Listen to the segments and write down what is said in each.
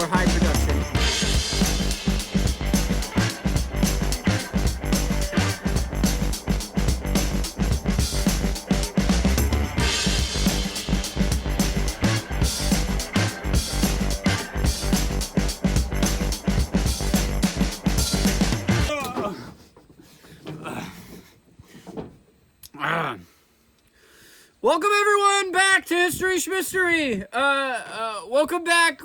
or high production. Welcome everyone back to History Shmistory. Welcome back.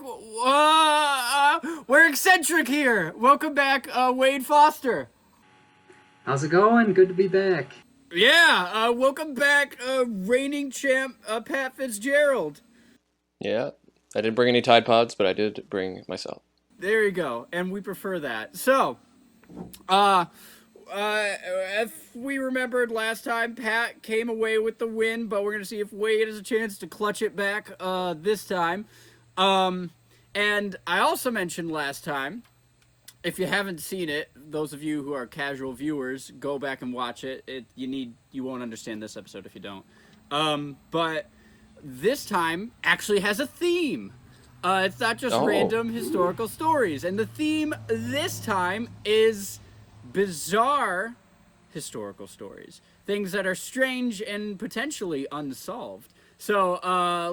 We're eccentric here. Welcome back, Wade Foster. How's it going? Good to be back. Yeah. Welcome back, reigning champ, Pat Fitzgerald. Yeah, I didn't bring any Tide Pods, but I did bring myself. There you go, and we prefer that. So, if we remembered last time, Pat came away with the win, but we're going to see if Wade has a chance to clutch it back this time. And I also mentioned last time, if you haven't seen it, those of you who are casual viewers, go back and watch it. You won't understand this episode if you don't. But this time actually has a theme. It's not just random historical stories. And the theme this time is bizarre historical stories. Things that are strange and potentially unsolved. So,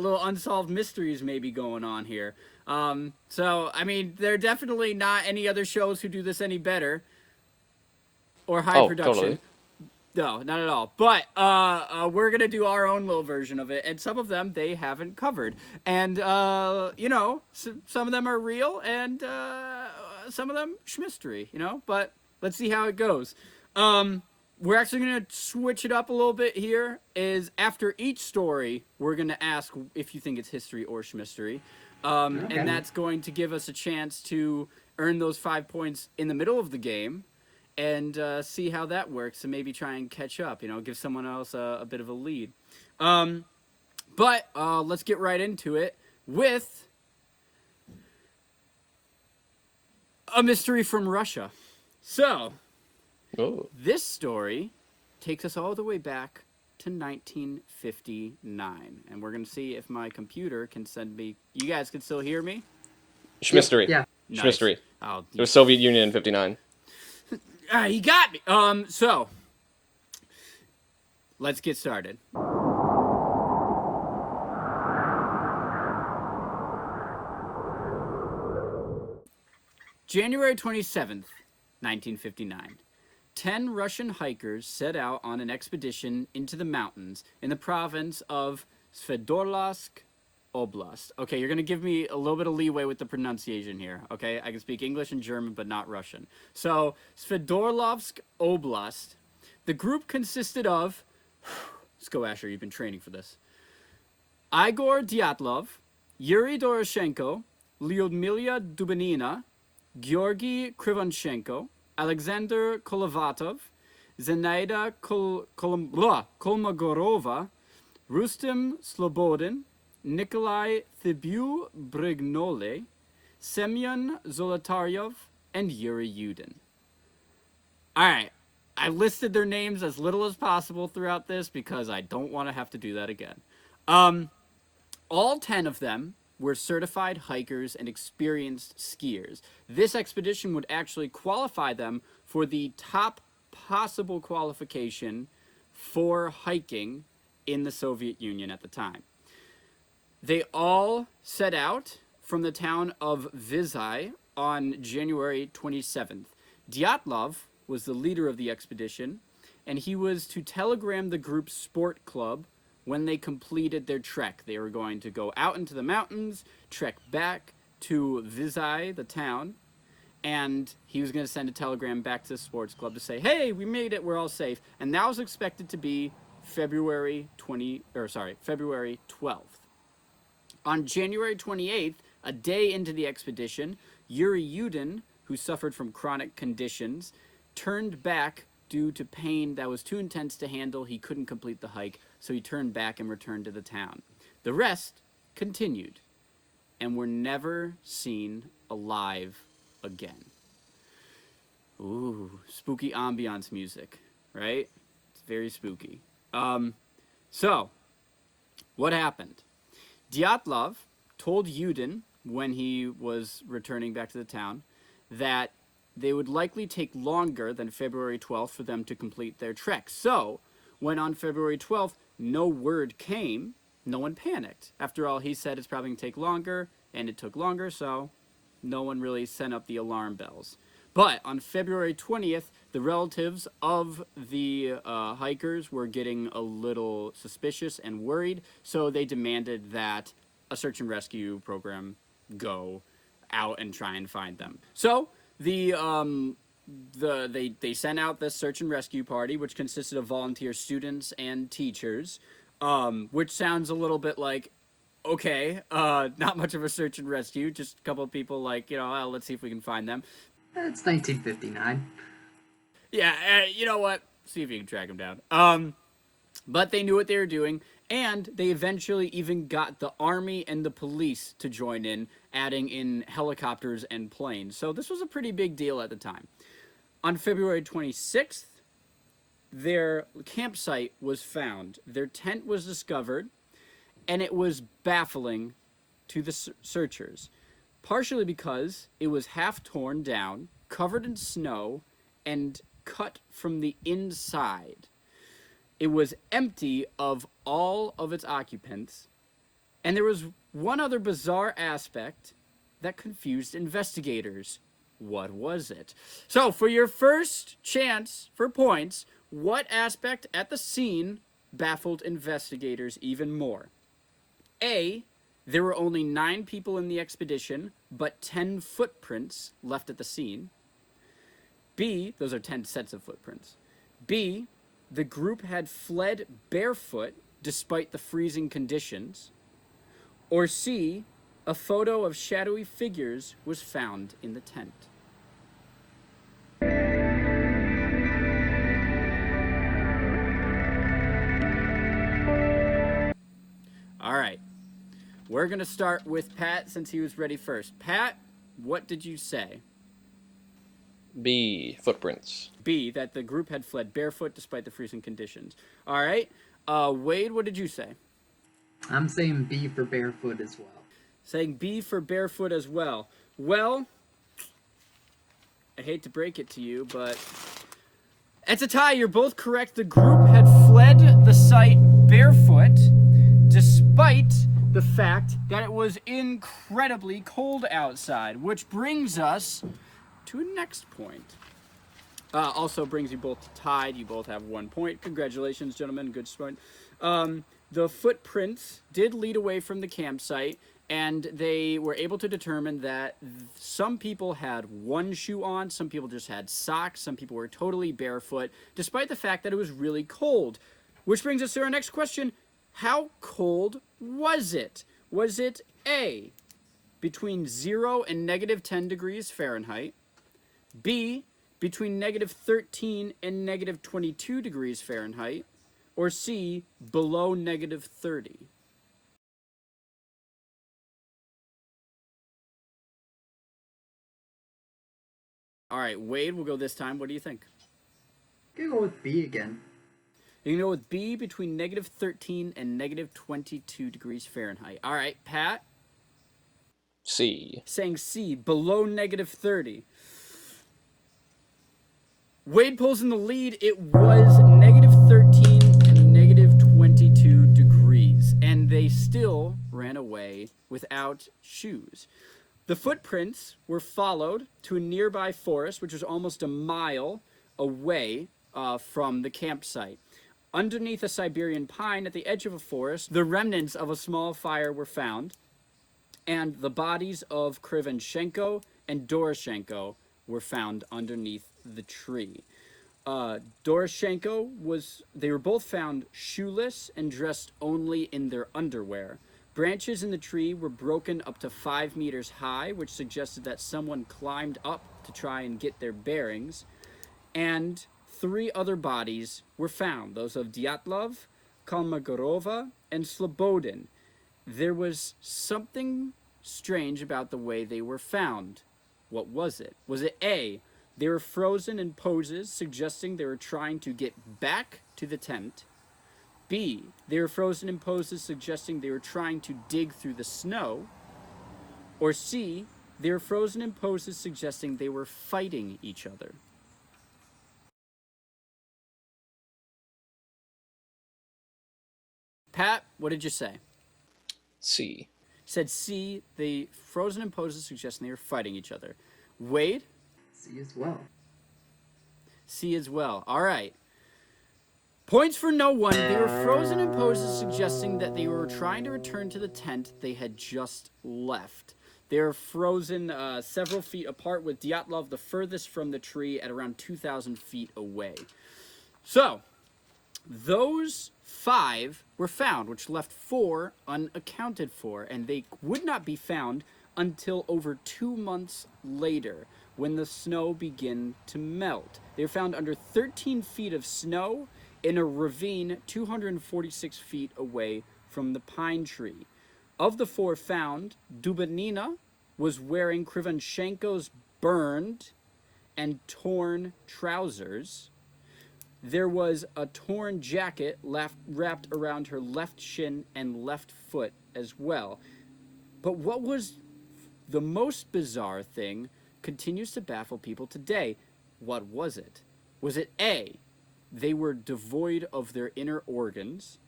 little unsolved mysteries may be going on here. So, I mean, there are definitely not any other shows who do this any better. Or high production. Totally. No, not at all. But we're going to do our own little version of it. And some of them they haven't covered. And, some of them are real and some of them schmistery, But let's see how it goes. We're actually going to switch it up a little bit here. Is after each story, we're going to ask if you think it's history or schmistery. Okay. And that's going to give us a chance to earn those 5 points in the middle of the game. And see how that works, and maybe try and catch up, give someone else a bit of a lead. But let's get right into it with a mystery from Russia. So, This story takes us all the way back to 1959. And we're going to see if my computer can send me... You guys can still hear me? Schmistery. Yeah. Nice. Schmistery. Oh, It was Soviet Union in 59. You got me. So let's get started. January 27th, 1959. 10 Russian hikers set out on an expedition into the mountains in the province of Sverdlovsk Oblast. Okay, you're going to give me a little bit of leeway with the pronunciation here, okay? I can speak English and German, but not Russian. So, Sverdlovsk Oblast. The group consisted of... Let's go, Asher, you've been training for this. Igor Dyatlov, Yuri Doroshenko, Lyudmila Dubinina, Georgy Krivonchenko, Alexander Kolovatov, Zenaida Kolmogorova, Rustem Slobodin, Nikolai Thibeaux-Brignole, Semyon Zolotaryov, and Yuri Yudin. Alright, I listed their names as little as possible throughout this because I don't want to have to do that again. All 10 of them were certified hikers and experienced skiers. This expedition would actually qualify them for the top possible qualification for hiking in the Soviet Union at the time. They all set out from the town of Vizhai on January 27th. Dyatlov was the leader of the expedition, and he was to telegram the group's sport club when they completed their trek. They were going to go out into the mountains, trek back to Vizhai, the town, and he was going to send a telegram back to the sports club to say, hey, we made it, we're all safe. And that was expected to be February 12th. On January 28th, a day into the expedition, Yuri Yudin, who suffered from chronic conditions, turned back due to pain that was too intense to handle. He couldn't complete the hike, so he turned back and returned to the town. The rest continued and were never seen alive again. Ooh, spooky ambiance music, right? It's very spooky. So, what happened? Dyatlov told Yudin when he was returning back to the town that they would likely take longer than February 12th for them to complete their trek. So, when on February 12th no word came, no one panicked. After all, he said it's probably going to take longer, and it took longer, so no one really sent up the alarm bells. But on February 20th, the relatives of the hikers were getting a little suspicious and worried, so they demanded that a search and rescue program go out and try and find them. So they sent out this search and rescue party, which consisted of volunteer students and teachers, which sounds a little bit like, okay, not much of a search and rescue, just a couple of people like, let's see if we can find them. It's 1959. Yeah, you know what? See if you can track them down. But they knew what they were doing, and they eventually even got the army and the police to join in, adding in helicopters and planes. So this was a pretty big deal at the time. On February 26th, their campsite was found. Their tent was discovered, and it was baffling to the searchers, partially because it was half torn down, covered in snow, and cut from the inside. It was empty of all of its occupants, and there was one other bizarre aspect that confused investigators. What was it? So, for your first chance for points, what aspect at the scene baffled investigators even more? A, there were only 9 people in the expedition, but 10 footprints left at the scene. B, those are 10 sets of footprints. B, the group had fled barefoot despite the freezing conditions. Or C, a photo of shadowy figures was found in the tent. All right. We're going to start with Pat since he was ready first. Pat, what did you say? B, footprints. B, that the group had fled barefoot despite the freezing conditions. All right. Wade, what did you say? I'm saying B for barefoot as well. Saying B for barefoot as well. Well, I hate to break it to you, but it's a tie. You're both correct. The group had fled the site barefoot despite the fact that it was incredibly cold outside, which brings us to a next point. Also brings you both tied. You both have 1 point. Congratulations, gentlemen. Good start. The footprints did lead away from the campsite, and they were able to determine that some people had one shoe on, some people just had socks, some people were totally barefoot, despite the fact that it was really cold. Which brings us to our next question. How cold was it? Was it A, between 0 and negative 10 degrees Fahrenheit, B, between negative 13 and negative 22 degrees Fahrenheit, or C, below negative 30? All right, Wade, we'll go this time. What do you think? I'm gonna go with B again. You can go with B, between negative 13 and negative 22 degrees Fahrenheit. All right, Pat? C. Saying C, below negative 30. Wade pulls in the lead. It was negative 13 and negative 22 degrees, and they still ran away without shoes. The footprints were followed to a nearby forest, which was almost a mile away from the campsite. Underneath a Siberian pine at the edge of a forest, the remnants of a small fire were found, and the bodies of Krivenchenko and Doroshenko were found underneath the tree. Doroshenko they were both found shoeless and dressed only in their underwear. Branches in the tree were broken up to 5 meters high, which suggested that someone climbed up to try and get their bearings. And 3 other bodies were found, those of Dyatlov, Kolmogorova, and Slobodin. There was something strange about the way they were found. What was it? Was it A, they were frozen in poses suggesting they were trying to get back to the tent? B, they were frozen in poses suggesting they were trying to dig through the snow? Or C, they were frozen in poses suggesting they were fighting each other. Pat, what did you say? C. Said C, they frozen in poses suggesting they were fighting each other. Wade? C as well. C as well. All right. Points for no one. They were frozen in poses suggesting that they were trying to return to the tent they had just left. They were frozen several feet apart, with Dyatlov the furthest from the tree at around 2,000 feet away. So, those 5 were found, which left 4 unaccounted for, and they would not be found until over 2 months later, when the snow began to melt. They were found under 13 feet of snow in a ravine 246 feet away from the pine tree. Of the 4 found, Dubinina was wearing Krivonchenko's burned and torn trousers. There was a torn jacket wrapped around her left shin and left foot as well. But what was the most bizarre thing continues to baffle people today. What was it? Was it A, they were devoid of their inner organs?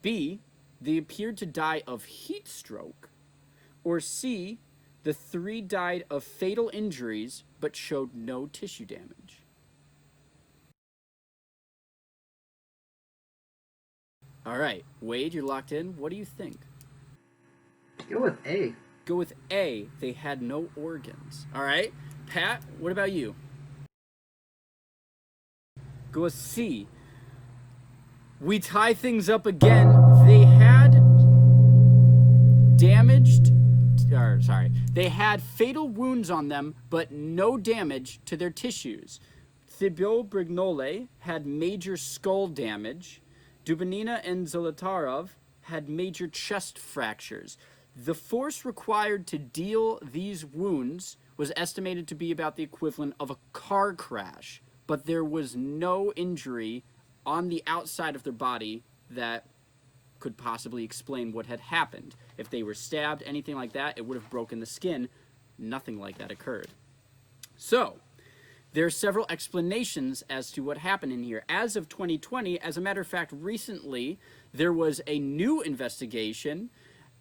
B, they appeared to die of heat stroke? Or C, the 3 died of fatal injuries but showed no tissue damage? All right, Wade, you're locked in. What do you think? Go with A. Go with A, they had no organs. All right, Pat, what about you? Go with C. We tie things up again. They had they had fatal wounds on them, but no damage to their tissues. Thibaut Brignole had major skull damage. Dubinina and Zolotarov had major chest fractures. The force required to deal these wounds was estimated to be about the equivalent of a car crash, but there was no injury on the outside of their body that could possibly explain what had happened. If they were stabbed, anything like that, it would have broken the skin. Nothing like that occurred. So, there are several explanations as to what happened in here. As of 2020, as a matter of fact, recently, there was a new investigation,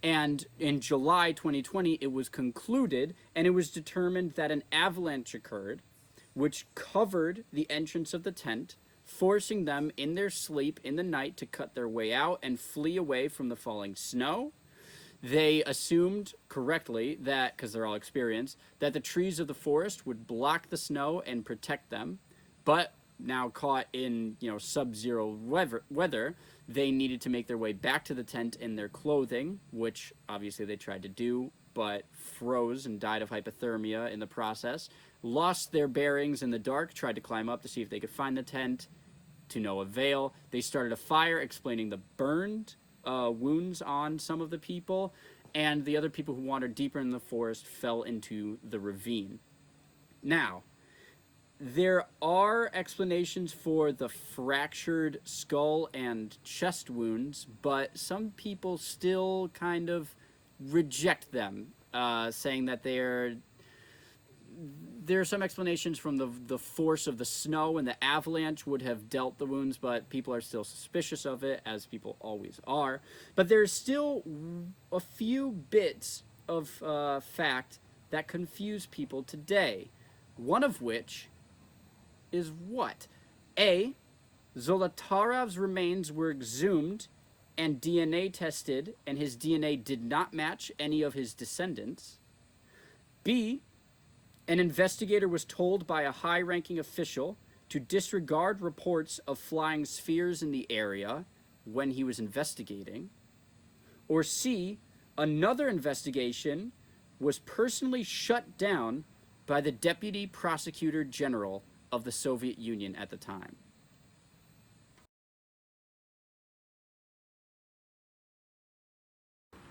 and in July 2020, it was concluded, and it was determined that an avalanche occurred, which covered the entrance of the tent, forcing them in their sleep in the night to cut their way out and flee away from the falling snow. They assumed correctly that, because they're all experienced, that the trees of the forest would block the snow and protect them. But now caught in, sub-zero weather, they needed to make their way back to the tent in their clothing, which obviously they tried to do, but froze and died of hypothermia in the process. Lost their bearings in the dark, tried to climb up to see if they could find the tent, to no avail. They started a fire, explaining the burned wounds on some of the people, and the other people who wandered deeper in the forest fell into the ravine. Now, there are explanations for the fractured skull and chest wounds, but some people still kind of reject them, saying that there are some explanations from the force of the snow and the avalanche would have dealt the wounds, but people are still suspicious of it, as people always are. But there's still a few bits of fact that confuse people today. One of which is what? A, Zolotarov's remains were exhumed and DNA tested, and his DNA did not match any of his descendants. B, an investigator was told by a high-ranking official to disregard reports of flying spheres in the area when he was investigating. Or C, another investigation was personally shut down by the Deputy Prosecutor General of the Soviet Union at the time.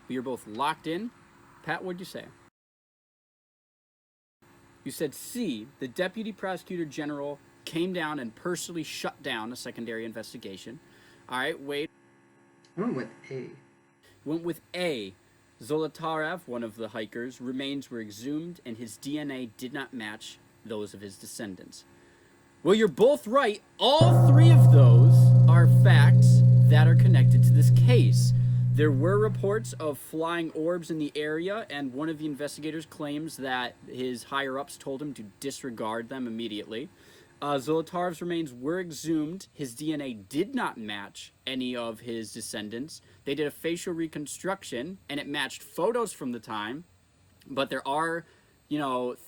We are both locked in. Pat, what'd you say? You said C, the Deputy Prosecutor General came down and personally shut down a secondary investigation. All right, Wade. I went with A. Went with A. Zolotarev, one of the hikers, remains were exhumed and his DNA did not match those of his descendants. Well, you're both right. All three of those are facts that are connected to this case. There were reports of flying orbs in the area, and one of the investigators claims that his higher-ups told him to disregard them immediately. Zolotarev's remains were exhumed. His DNA did not match any of his descendants. They did a facial reconstruction, and it matched photos from the time, but there are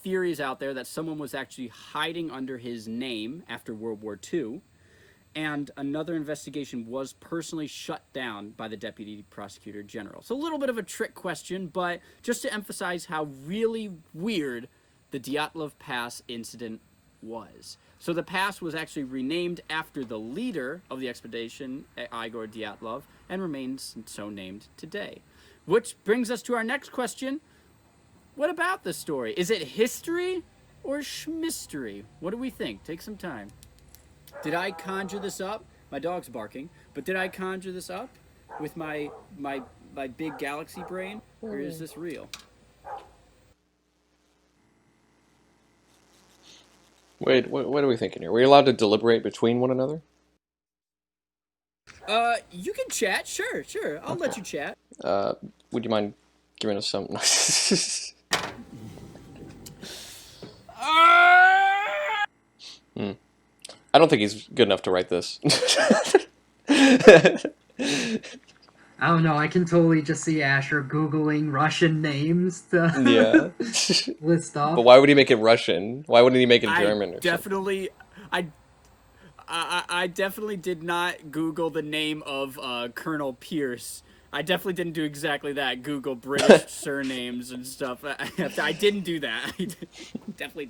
theories out there that someone was actually hiding under his name after World War II, and another investigation was personally shut down by the Deputy Prosecutor General. So a little bit of a trick question, but just to emphasize how really weird the Dyatlov Pass incident was. So the pass was actually renamed after the leader of the expedition, Igor Dyatlov, and remains so named today. Which brings us to our next question. What about the story? Is it history or shmistory? What do we think? Take some time. Did I conjure this up? My dog's barking. But did I conjure this up with my big galaxy brain? Or is this real? Wait, what are we thinking here? Are we allowed to deliberate between one another? You can chat. Sure. I'll let you chat. Would you mind giving us some? I don't think he's good enough to write this. I don't know. I can totally just see Asher Googling Russian names to list off. But why would he make it Russian? Why wouldn't he make it German? I definitely did not Google the name of Colonel Pierce. I definitely didn't do exactly that. Google British surnames and stuff. I didn't do that. I definitely.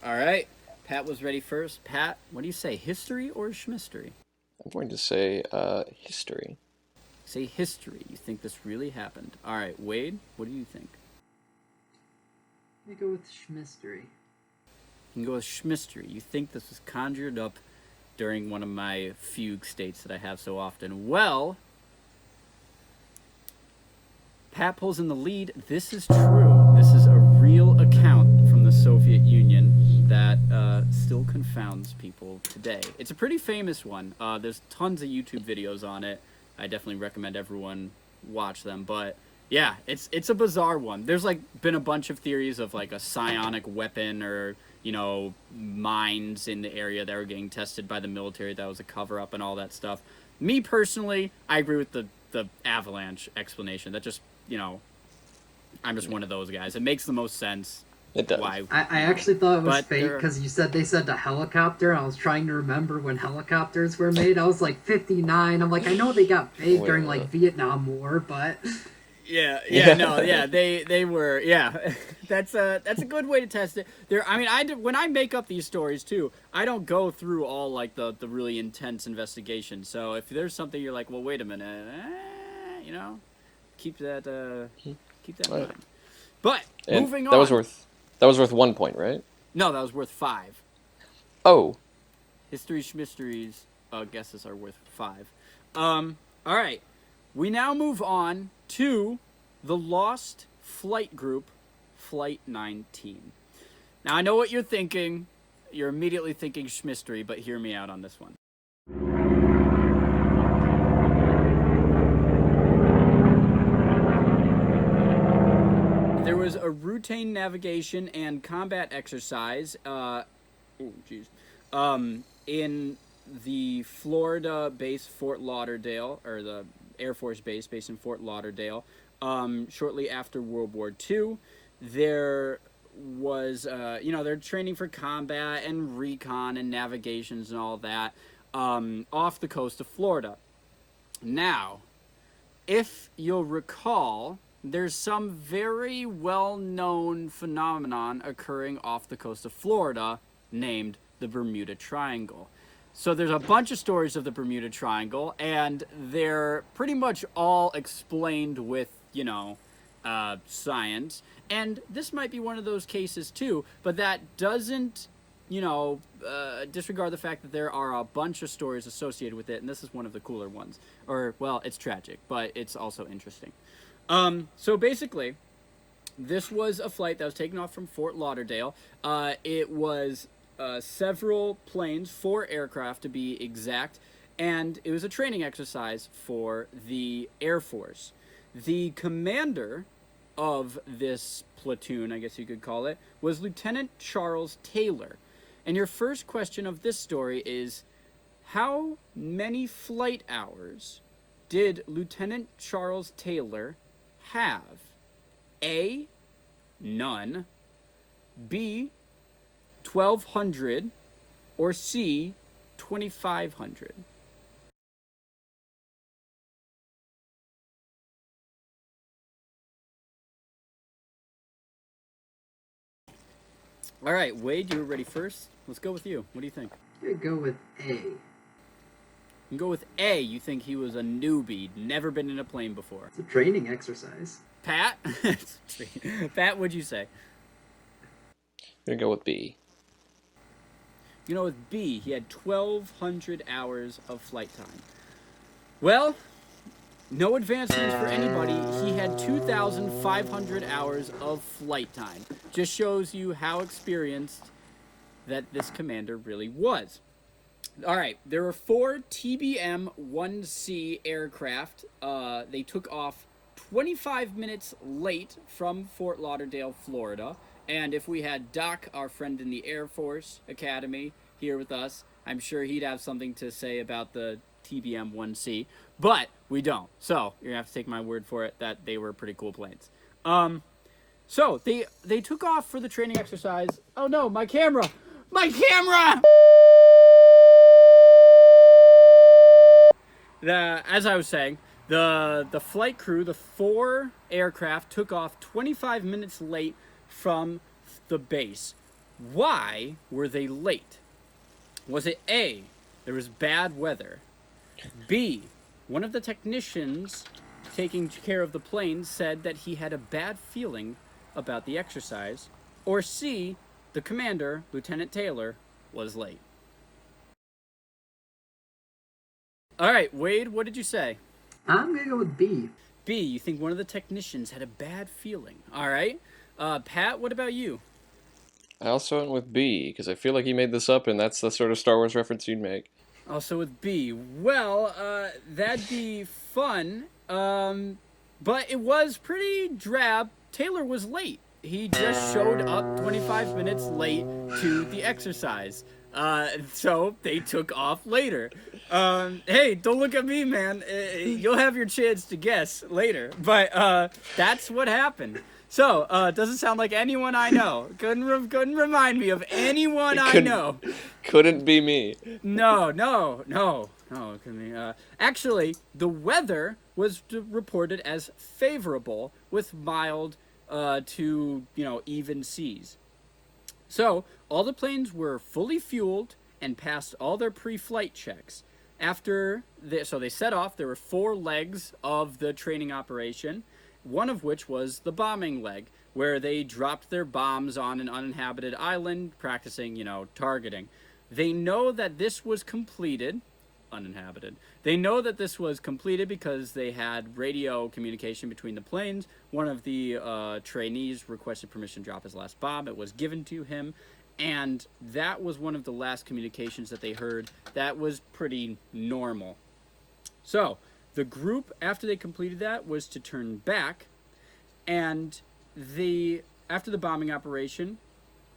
All right. Pat was ready first. Pat, what do you say, history or shmistory? I'm going to say history. Say history. You think this really happened. All right, Wade, what do you think? Let me go with shmistory. You can go with shmistory. You think this was conjured up during one of my fugue states that I have so often. Well, Pat pulls in the lead. This is true. This is a real account from the Soviet Union that still confounds people today. It's a pretty famous one. There's tons of YouTube videos on it. I definitely recommend everyone watch them. But yeah, it's a bizarre one. There's been a bunch of theories of a psionic weapon or mines in the area that were getting tested by the military that was a cover-up and all that stuff. Me personally, I agree with the avalanche explanation. That just I'm just one of those guys. It makes the most sense. It does. I actually thought it was fake because they said the helicopter. I was trying to remember when helicopters were made. I was 59. I'm like, I know they got made during Vietnam War, but they were. Yeah, that's a good way to test it. When I make up these stories too, I don't go through all the really intense investigation. So if there's something you're like, well, wait a minute, keep that in mind. But moving on. That was worth 1 point, right? No, that was worth 5. Oh. History Shmistories guesses are worth 5. All right. We now move on to the Lost Flight Group, Flight 19. Now, I know what you're thinking. You're immediately thinking Shmistory, but hear me out on this one. There was a routine navigation and combat exercise in the Florida base Fort Lauderdale, or the Air Force base based in Fort Lauderdale, shortly after World War II. There was, they're training for combat and recon and navigations and all that off the coast of Florida. Now, if you'll recall, there's some very well-known phenomenon occurring off the coast of Florida named the Bermuda Triangle. So there's a bunch of stories of the Bermuda Triangle, and they're pretty much all explained with, science. And this might be one of those cases too, but that doesn't disregard the fact that there are a bunch of stories associated with it, and this is one of the cooler ones. Or, well, it's tragic, but it's also interesting. So basically, this was a flight that was taken off from Fort Lauderdale. It was several planes, 4 aircraft to be exact, and it was a training exercise for the Air Force. The commander of this platoon, I guess you could call it, was Lieutenant Charles Taylor. And your first question of this story is, how many flight hours did Lieutenant Charles Taylor have? A, none, B, 1,200, or C, 2,500? All right, Wade, you were ready first. Let's go with you. What do you think? I'm gonna go with A. You go with A. You think he was a newbie, never been in a plane before. It's a training exercise. Pat? Pat, what'd you say? I'm gonna go with B. You know, with B, he had 1,200 hours of flight time. Well, no advancements for anybody. He had 2,500 hours of flight time. Just shows you how experienced that this commander really was. All right, there were 4 TBM-1C aircraft. They took off 25 minutes late from Fort Lauderdale, Florida. And if we had Doc, our friend in the Air Force Academy, here with us, I'm sure he'd have something to say about the TBM-1C. But we don't. So you're going to have to take my word for it that they were pretty cool planes. So they took off for the training exercise. Oh no, my camera! My camera! As I was saying, the flight crew, the 4 aircraft, took off 25 minutes late from the base. Why were they late? Was it A, there was bad weather? B, one of the technicians taking care of the plane said that he had a bad feeling about the exercise? Or C, the commander, Lieutenant Taylor, was late? All right, Wade, what did you say? I'm gonna go with B. B, you think one of the technicians had a bad feeling. All right. Pat, what about you? I also went with B, because I feel like he made this up, and that's the sort of Star Wars reference you'd make. Also with B. Well, that'd be fun, but it was pretty drab. Taylor was late. He just showed up 25 minutes late to the exercise. So they took off later. Hey, don't look at me, man. You'll have your chance to guess later. But that's what happened. So, doesn't sound like anyone I know. Couldn't remind me of anyone I know. Couldn't be me. No. Couldn't be. Actually, the weather was reported as favorable with mild to, even seas. So, all the planes were fully fueled and passed all their pre-flight checks. So they set off. There were 4 legs of the training operation, one of which was the bombing leg, where they dropped their bombs on an uninhabited island, practicing, targeting. They know that this was completed, uninhabited. They know that this was completed because they had radio communication between the planes. One of the trainees requested permission to drop his last bomb. It was given to him, and that was one of the last communications that they heard. That was pretty normal. So, the group, after they completed that, was to turn back, and after the bombing operation,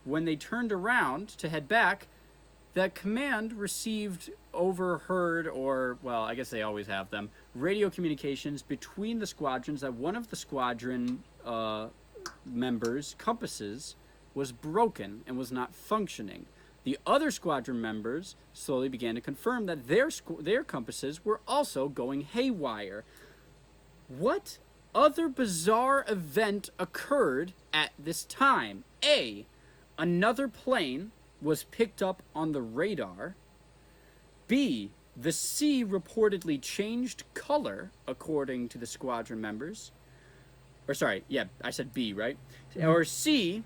when they turned around to head back, that command received overheard, or, well, I guess they always have them, radio communications between the squadrons that one of the squadron members' compasses was broken and was not functioning. The other squadron members slowly began to confirm that their compasses were also going haywire. What other bizarre event occurred at this time? A, another plane was picked up on the radar. B, the sea reportedly changed color, according to the squadron members. Or sorry, yeah, I said B, right? Or C,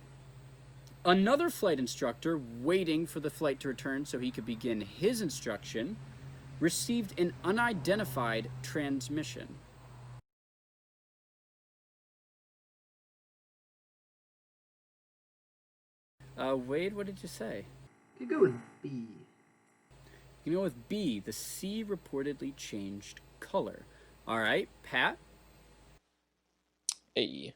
Another flight instructor, waiting for the flight to return so he could begin his instruction, received an unidentified transmission. Wade, what did you say? You go with B. You know, with B, the sea reportedly changed color. All right, Pat, A.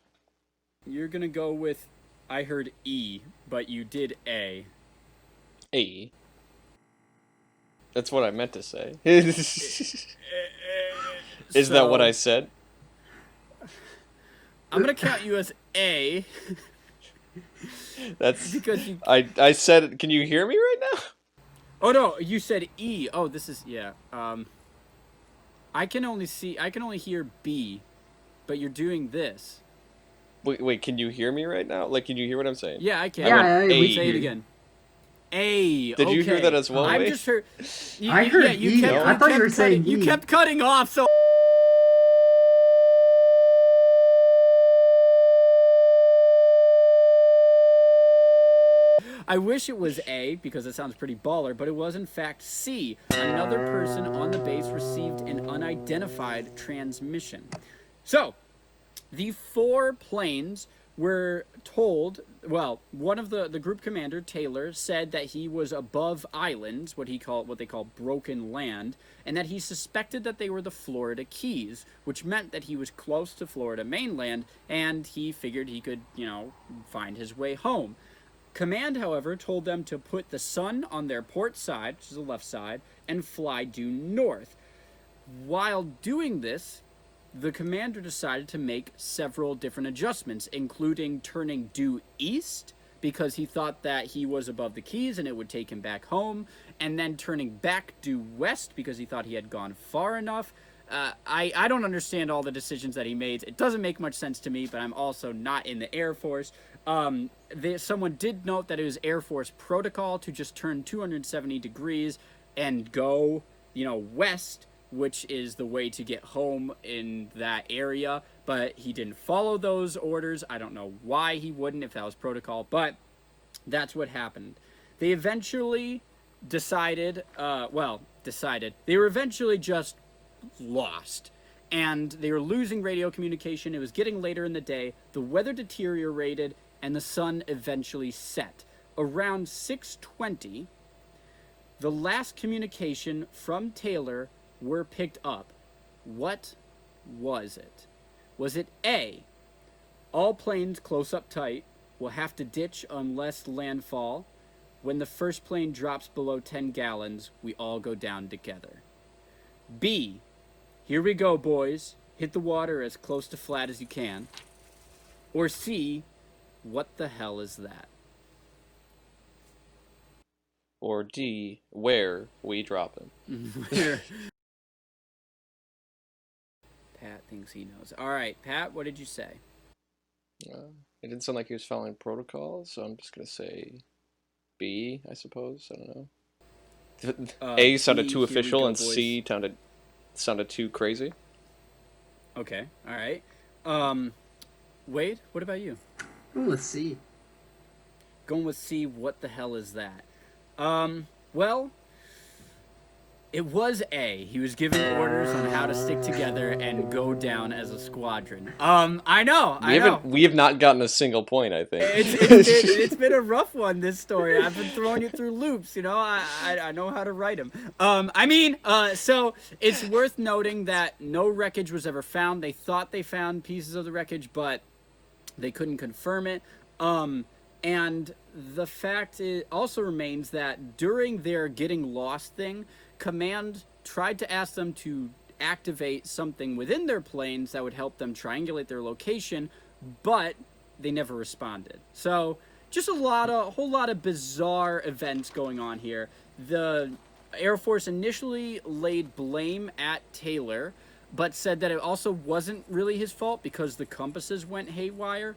you're gonna go with. I heard E, but you did A. A. That's what I meant to say. Is that what I said? I'm gonna count you as A. That's Because you. I said. Can you hear me right now? Oh no, you said E. Oh, this is yeah. I can only hear B, but you're doing this. Wait. Can you hear me right now? Like, can you hear what I'm saying? Yeah, I can. Yeah, A. Say it again. A. Did you hear that as well, I've Wade? just heard. I heard yeah, you E. kept, I you thought you kept were saying cutting, You E. kept cutting off, so. I wish it was A, because it sounds pretty baller, but it was in fact C. Another person on the base received an unidentified transmission. So, the 4 planes were told, well, one of the group commander, Taylor, said that he was above islands, what they call broken land, and that he suspected that they were the Florida Keys, which meant that he was close to Florida mainland, and he figured he could, find his way home. Command, however, told them to put the sun on their port side, which is the left side, and fly due north. While doing this, the commander decided to make several different adjustments, including turning due east, because he thought that he was above the Keys and it would take him back home, and then turning back due west because he thought he had gone far enough. I don't understand all the decisions that he made. It doesn't make much sense to me, but I'm also not in the Air Force. Someone did note that it was Air Force protocol to just turn 270 degrees and go, west, which is the way to get home in that area, but he didn't follow those orders. I don't know why he wouldn't if that was protocol, but that's what happened. They eventually decided, they were eventually just lost, and they were losing radio communication. It was getting later in the day, the weather deteriorated, and the sun eventually set. Around 6:20, the last communication from Taylor were picked up. What was it? Was it A, all planes close up tight, will have to ditch unless landfall, when the first plane drops below 10 gallons, we all go down together? B, here we go, boys, hit the water as close to flat as you can? Or C, what the hell is that? Or D, where we drop him? Pat thinks he knows. All right, Pat, what did you say? It didn't sound like he was following protocol, so I'm just gonna say B, I suppose. I don't know. A sounded too official, and boys. C sounded too crazy. Okay, all right. Wade, what about you? Going with C. Going with C, what the hell is that? Well, it was A. He was given orders on how to stick together and go down as a squadron. I know. We have not gotten a single point, I think. It's been a rough one, this story. I've been throwing you through loops, I know how to write them. So it's worth noting that no wreckage was ever found. They thought they found pieces of the wreckage, but they couldn't confirm it. And the fact also remains that during their getting lost thing, Command tried to ask them to activate something within their planes that would help them triangulate their location, but they never responded. So just a whole lot of bizarre events going on here. The Air Force initially laid blame at Taylor, but said that it also wasn't really his fault because the compasses went haywire.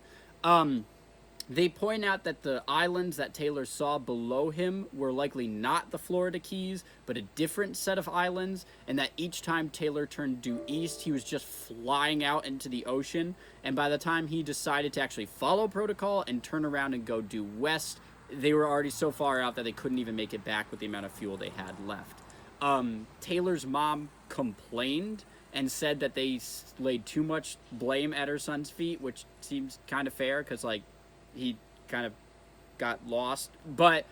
They point out that the islands that Taylor saw below him were likely not the Florida Keys, but a different set of islands, and that each time Taylor turned due east, he was just flying out into the ocean, and by the time he decided to actually follow protocol and turn around and go due west, they were already so far out that they couldn't even make it back with the amount of fuel they had left. Taylor's mom complained and said that they laid too much blame at her son's feet, which seems kind of fair, because, like, he kind of got lost. But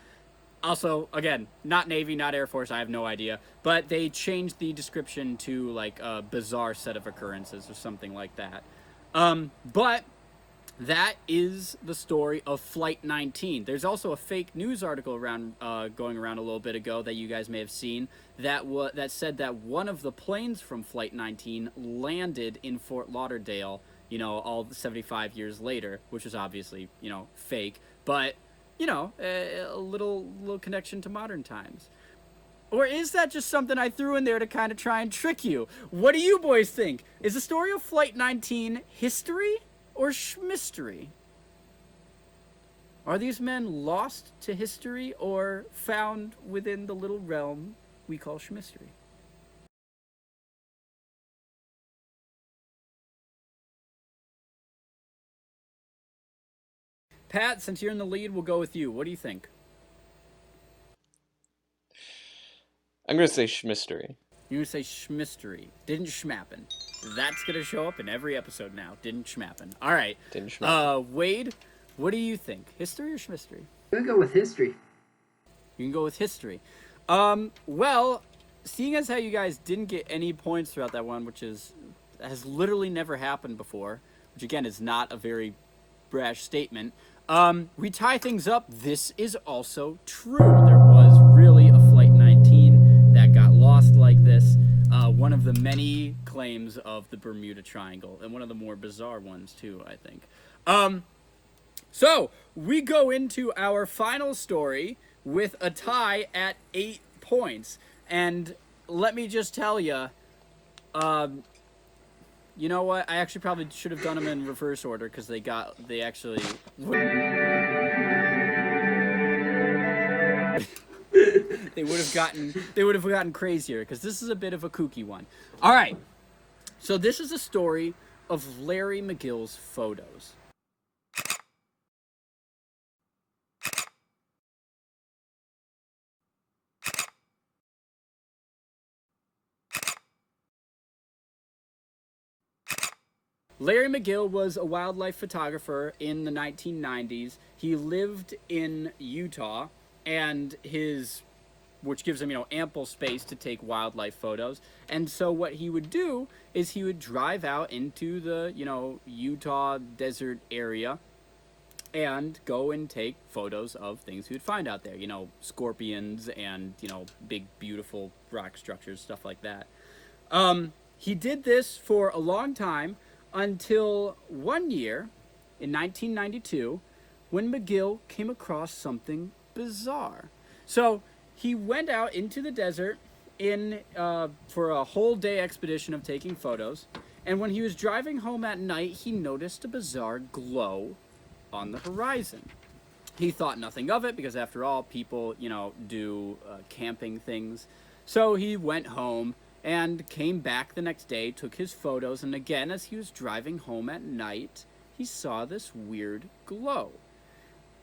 also, again, not Navy, not Air Force, I have no idea. But they changed the description to, like, a bizarre set of occurrences or something like that. But that is the story of Flight 19. There's also a fake news article around going around a little bit ago that you guys may have seen that said that one of the planes from Flight 19 landed in Fort Lauderdale, you know, all 75 years later, which is obviously, you know, fake, but, you know, a little connection to modern times. Or is that just something I threw in there to kind of try and trick you? What do you boys think? Is the story of Flight 19 history or Shmistory? Are these men lost to history or found within the little realm we call Shmistory? Pat, since you're in the lead, we'll go with you. What do you think? I'm going to say Shmistory. You're going to say Shmistory. Didn't schmappen. That's going to show up in every episode now. Didn't schmappen. All right. Didn't schmappen. Wade, what do you think? History or Shmistory? I'm gonna go with history. You can go with history. Well, seeing as how you guys didn't get any points throughout that one, which has literally never happened before, which again is not a very brash statement, we tie things up. This is also true. There was really a Flight 19 that got lost like this. One of the many claims of the Bermuda Triangle, and one of the more bizarre ones too, I think. So we go into our final story with a tie at 8 points, and let me just tell you, you know what? I actually probably should have done them in reverse order because they actually. They would have gotten crazier because this is a bit of a kooky one. All right, so this is a story of Larry McGill's photos. Larry McGill was a wildlife photographer in the 1990s. He lived in Utah, and which gives him, you know, ample space to take wildlife photos. And so what he would do is he would drive out into the, you know, Utah desert area and go and take photos of things he would find out there, you know, scorpions and, you know, big, beautiful rock structures, stuff like that. He did this for a long time until one year, in 1992, when McGill came across something bizarre. So he went out into the desert for a whole day expedition of taking photos, and when he was driving home at night, he noticed a bizarre glow on the horizon. He thought nothing of it because, after all, people, you know, do camping things. So he went home and came back the next day, took his photos, and again, as he was driving home at night, he saw this weird glow.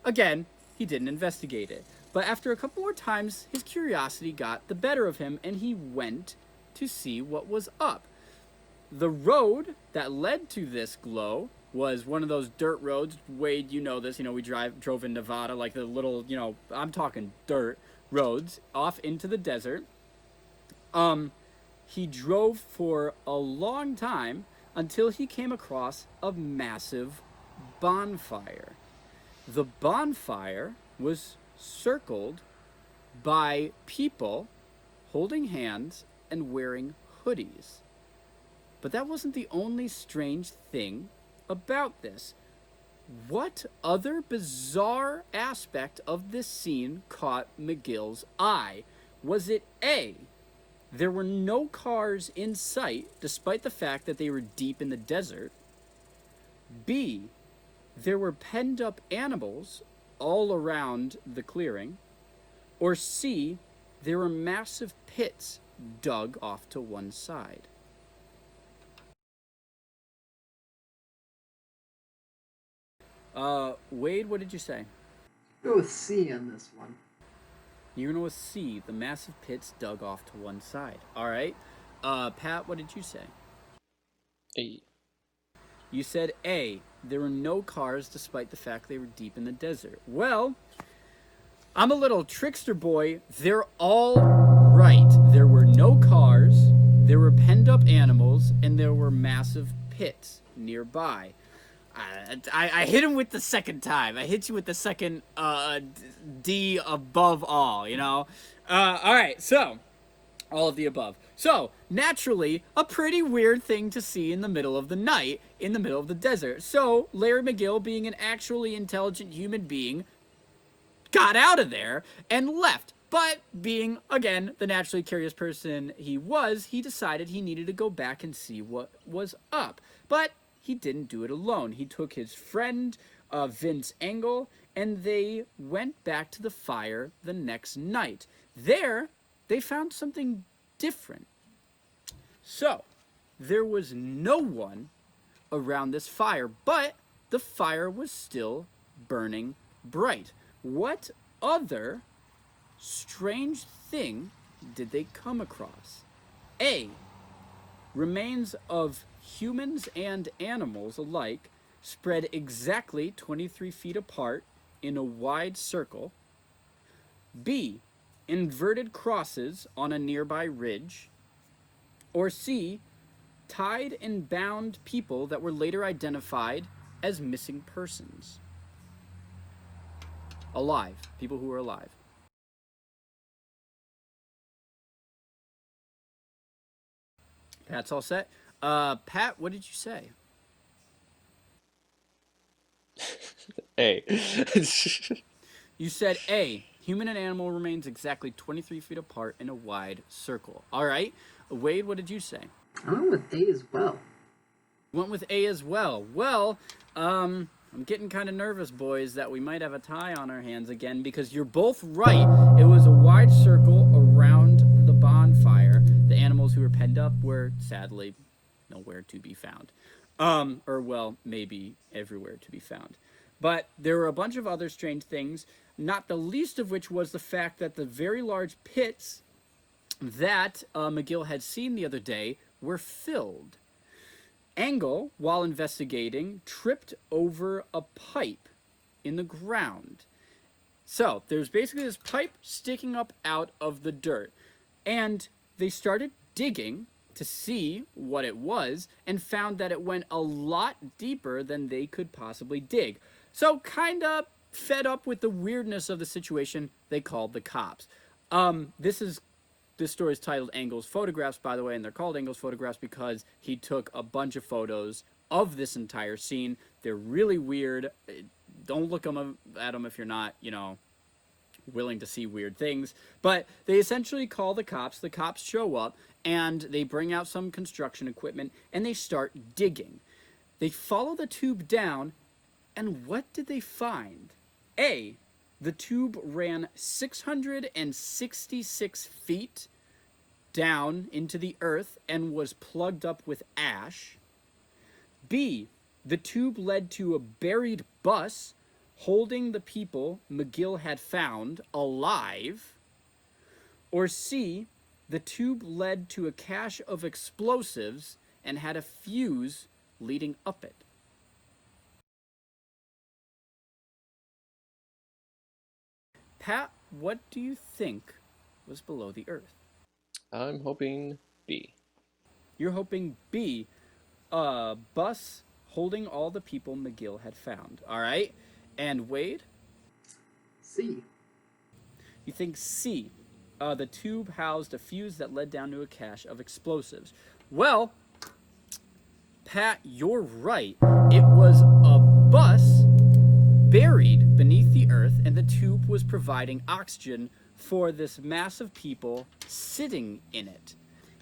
Again, he didn't investigate it, but after a couple more times, his curiosity got the better of him, and he went to see what was up. The road that led to this glow was one of those dirt roads. Wade, you know this, you know, we drove in Nevada, like the little, you know, I'm talking dirt roads off into the desert. He drove for a long time until he came across a massive bonfire. The bonfire was circled by people holding hands and wearing hoodies. But that wasn't the only strange thing about this. What other bizarre aspect of this scene caught McGill's eye? Was it A, there were no cars in sight, despite the fact that they were deep in the desert? B, there were penned up animals all around the clearing, or C, there were massive pits dug off to one side. Wade, what did you say? Go with C on this one. You're gonna go with C, the massive pits dug off to one side. All right. Pat, what did you say? A. You said A, there were no cars despite the fact they were deep in the desert. Well, I'm a little trickster boy. They're all right. There were no cars, there were penned up animals, and there were massive pits nearby. I hit him with the second time. I hit you with the second D above all, you know? All right, so, all of the above. So, naturally, a pretty weird thing to see in the middle of the night, in the middle of the desert. So, Larry McGill, being an actually intelligent human being, got out of there and left. But being, again, the naturally curious person he was, he decided he needed to go back and see what was up. But he didn't do it alone. He took his friend, Vince Engel, and they went back to the fire the next night. There, they found something different. So, there was no one around this fire, but the fire was still burning bright. What other strange thing did they come across? A, remains of humans and animals alike spread exactly 23 feet apart in a wide circle. B, inverted crosses on a nearby ridge. Or C, tied and bound people that were later identified as missing persons. Alive, people who were alive. Pat's all set. Pat, what did you say? A. You said A, human and animal remains exactly 23 feet apart in a wide circle. All right. Wade, what did you say? I went with A as well. Went with A as well. Well, I'm getting kind of nervous, boys, that we might have a tie on our hands again because you're both right. It was a wide circle around the bonfire. The animals who were penned up were sadly nowhere to be found. Or, well, maybe everywhere to be found. But there were a bunch of other strange things, not the least of which was the fact that the very large pits that McGill had seen the other day were filled. Engel, while investigating, tripped over a pipe in the ground. So, there's basically this pipe sticking up out of the dirt. And they started digging to see what it was and found that it went a lot deeper than they could possibly dig. So, kind of fed up with the weirdness of the situation, they called the cops. This story is titled Engel's Photographs, by the way, and they're called Engel's Photographs because he took a bunch of photos of this entire scene. They're really weird. Don't look at them if you're not, willing to see weird things. But they essentially call the cops. The cops show up, and they bring out some construction equipment, and they start digging. They follow the tube down, and what did they find? A, the tube ran 666 feet down into the earth and was plugged up with ash. B, the tube led to a buried bus holding the people McGill had found alive. Or C, the tube led to a cache of explosives and had a fuse leading up it. Pat, what do you think was below the earth? I'm hoping B. You're hoping B, a bus holding all the people McGill had found. All right. And Wade? C. You think C, the tube housed a fuse that led down to a cache of explosives. Well, Pat, you're right. It was a bus buried beneath the earth, and the tube was providing oxygen for this mass of people sitting in it.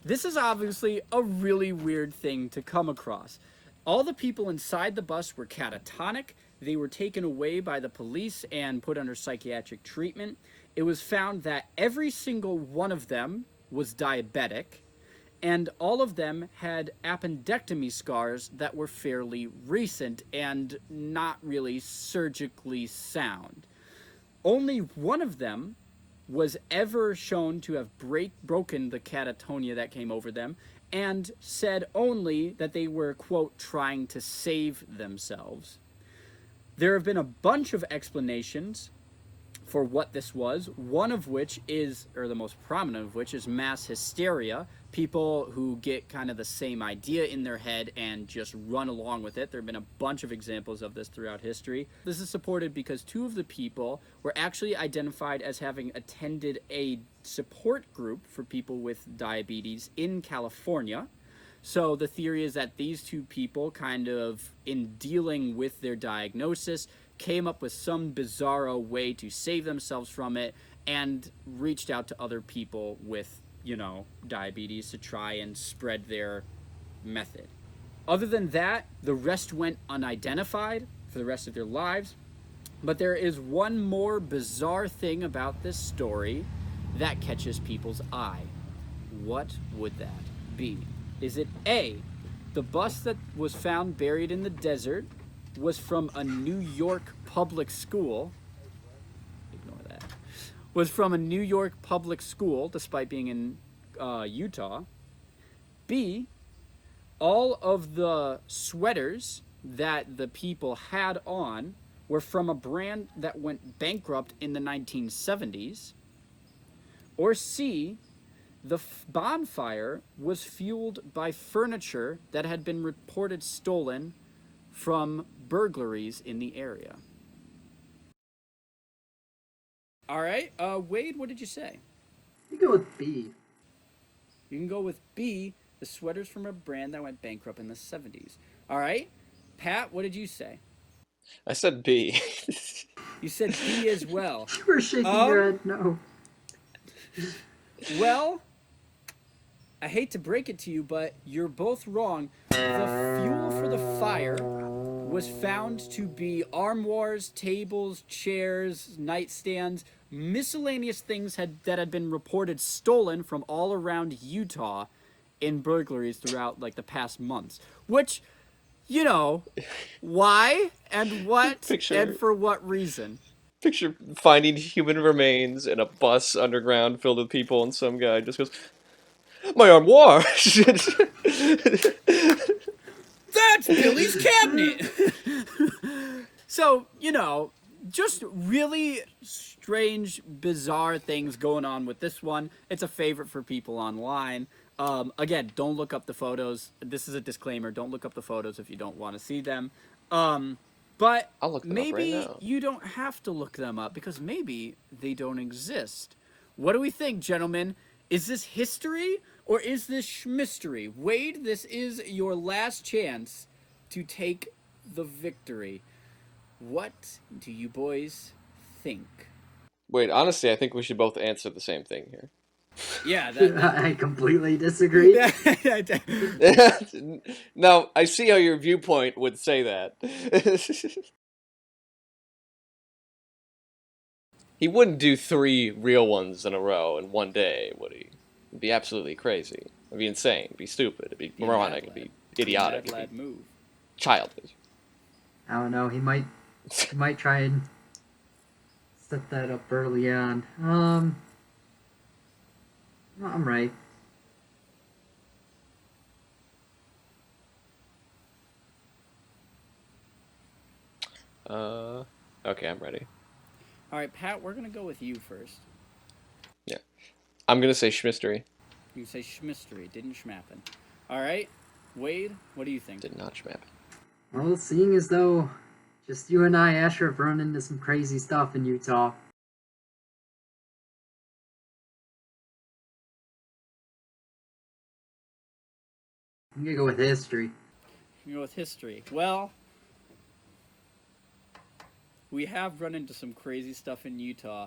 This is obviously a really weird thing to come across. All the people inside the bus were catatonic. they were taken away by the police and put under psychiatric treatment, it was found that every single one of them was diabetic, and all of them had appendectomy scars that were fairly recent and not really surgically sound. Only one of them was ever shown to have broken the catatonia that came over them, and said only that they were, quote, trying to save themselves. There have been a bunch of explanations for what this was, one of which is, or the most prominent of which, is mass hysteria. People who get kind of the same idea in their head and just run along with it. There have been a bunch of examples of this throughout history. This is supported because two of the people were actually identified as having attended a support group for people with diabetes in California. So the theory is that these two people, kind of in dealing with their diagnosis, came up with some bizarro way to save themselves from it and reached out to other people with, diabetes to try and spread their method. Other than that, the rest went unidentified for the rest of their lives. But there is one more bizarre thing about this story that catches people's eye. What would that be? Is it A, the bus that was found buried in the desert was from a New York public school? Ignore that. Was from a New York public school, despite being in Utah. B, all of the sweaters that the people had on were from a brand that went bankrupt in the 1970s. Or C, the bonfire was fueled by furniture that had been reported stolen from burglaries in the area. All right, Wade, what did you say? You go with B. You can go with B, the sweaters from a brand that went bankrupt in the 70s. All right, Pat, what did you say? I said B. You said B as well. You were shaking your head no. Well, I hate to break it to you, but you're both wrong. The fuel for the fire was found to be armoires, tables, chairs, nightstands, miscellaneous things that had been reported stolen from all around Utah in burglaries throughout the past months. Which, why and what and for what reason? Picture finding human remains in a bus underground filled with people, and some guy just goes, "My armoire!" That's Billy's cabinet! So, just really strange, bizarre things going on with this one. It's a favorite for people online. Again, don't look up the photos. This is a disclaimer. Don't look up the photos if you don't want to see them. But I'll look them maybe up right now. you don't have to look them up because maybe they don't exist. What do we think, gentlemen? Is this history or is this mystery? Wade, this is your last chance to take the victory. What do you boys think? Wait, honestly, I think we should both answer the same thing here. Yeah, I completely disagree. Now, I see how your viewpoint would say that. He wouldn't do 3 real ones in a row in one day, would he? It'd be absolutely crazy. It'd be insane. It'd be stupid. It'd be moronic. It'd be idiotic. It'd be move. Childish. I don't know. He might try and set that up early on. No, I'm right. Okay, I'm ready. All right, Pat, we're gonna go with you first. Yeah. I'm gonna say Shmistory. You say Shmistory, didn't schmappen. All right, Wade, what do you think? Did not schmappen. Well, seeing as though just you and I, Asher, have run into some crazy stuff in Utah. I'm gonna go with history. You go with history. Well, we have run into some crazy stuff in Utah.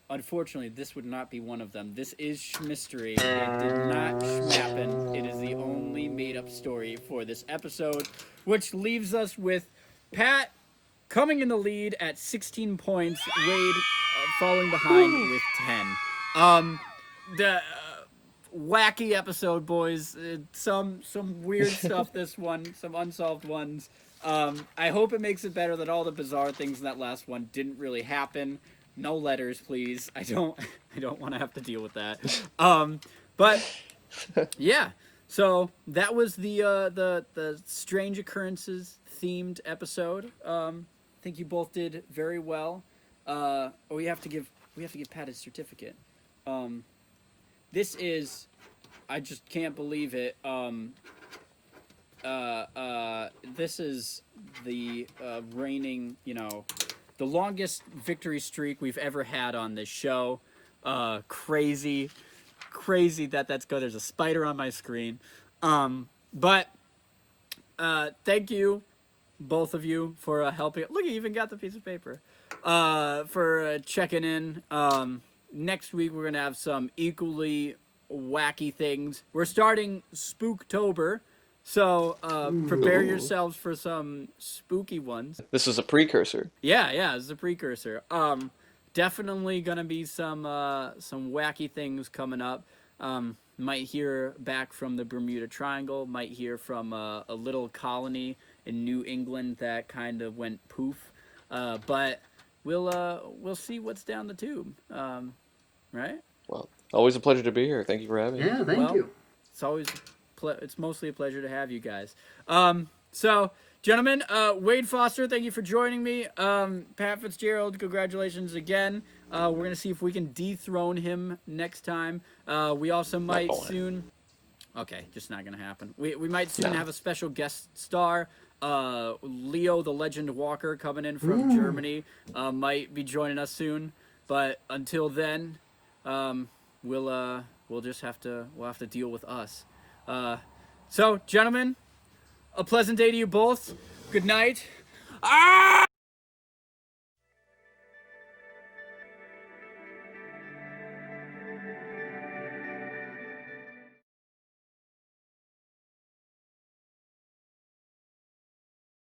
Unfortunately, this would not be one of them. This is Shmistory. It did not schmappen. It is the only made-up story for this episode, which leaves us with Pat coming in the lead at 16 points. Wade falling behind with 10. The wacky episode, boys. Some weird stuff. This one, some unsolved ones. I hope it makes it better that all the bizarre things in that last one didn't really happen. No letters, please. I don't want to have to deal with that. But yeah. So that was the strange occurrences themed episode. I think you both did very well. We have to give Pat his certificate. This is, I just can't believe it. This is the reigning, the longest victory streak we've ever had on this show. Crazy that that's good. There's a spider on my screen. But thank you, both of you, for helping. Look, you even got the piece of paper. For checking in. Next week we're gonna have some equally wacky things. We're starting Spooktober, so prepare yourselves for some spooky ones. This is a precursor. Yeah, this is a precursor. Definitely gonna be some wacky things coming up. Might hear back from the Bermuda Triangle. Might hear from a little colony in New England that kind of went poof. But we'll see what's down the tube. Right? Well, always a pleasure to be here. Thank you for having me. Yeah, thank you. It's always it's mostly a pleasure to have you guys. So, gentlemen, Wade Foster, thank you for joining me. Pat Fitzgerald, congratulations again. We're going to see if we can dethrone him next time. We also might soon... Okay, just not going to happen. We might soon have a special guest star. Leo, the Legend Walker, coming in from Germany, might be joining us soon. But until then, we'll just have to deal with us. So, gentlemen, a pleasant day to you both. Good night. Ah!